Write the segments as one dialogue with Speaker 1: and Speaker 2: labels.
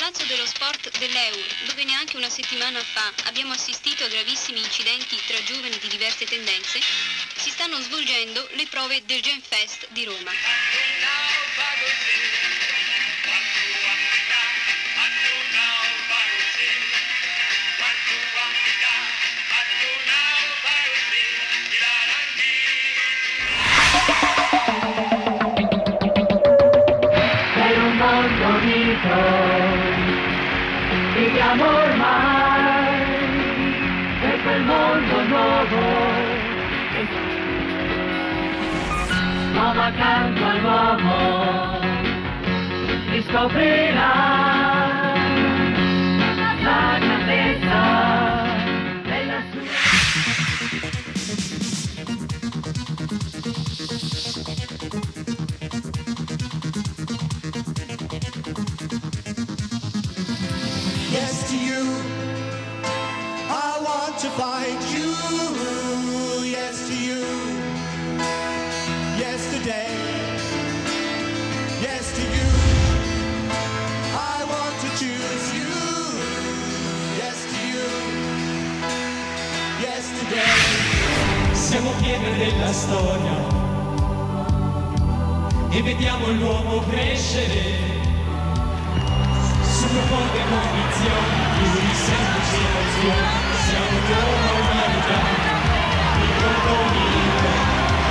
Speaker 1: Palazzo dello Sport dell'Eur, dove neanche una settimana fa abbiamo assistito a gravissimi incidenti tra giovani di diverse tendenze, si stanno svolgendo le prove del Gen Fest di Roma.
Speaker 2: Viviamo ormai per quel mondo nuovo, l'uomo accanto all'uomo riscoprirà la grandezza della sua.
Speaker 3: Yes to you, I want to find you. Yes to you, yesterday. Yes to you, I want to choose you. Yes to you, yesterday.
Speaker 4: Siamo pieni della storia e vediamo l'uomo crescere su profonde condizioni di semplici emozioni. Siamo come umanità, il compromesso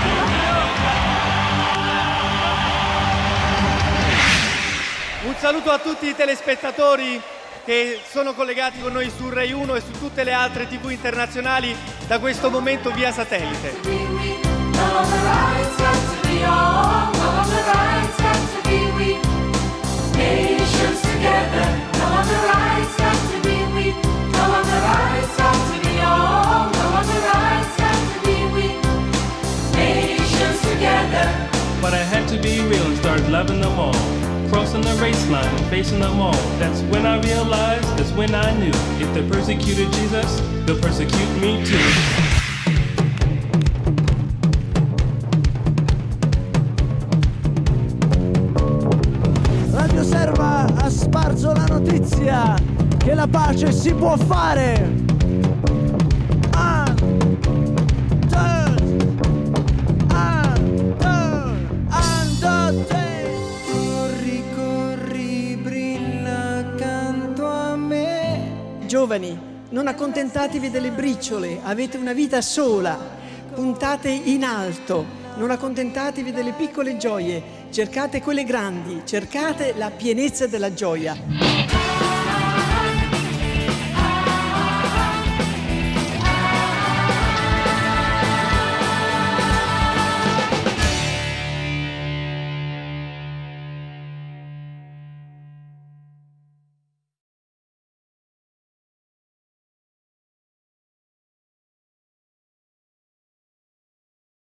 Speaker 4: di umanità.
Speaker 5: Un saluto a tutti i telespettatori che sono collegati con noi su Rai 1 e su tutte le altre TV internazionali da questo momento via satellite.
Speaker 6: But I had to be real and start loving them all. Crossing the race line and facing them all. That's when I realized, that's when I knew. If they persecuted Jesus, they'll persecute me too.
Speaker 7: Radio Serva ha sparso la notizia che la pace si può fare.
Speaker 8: Giovani, non accontentatevi delle briciole, avete una vita sola, puntate in alto, non accontentatevi delle piccole gioie, cercate quelle grandi, cercate la pienezza della gioia.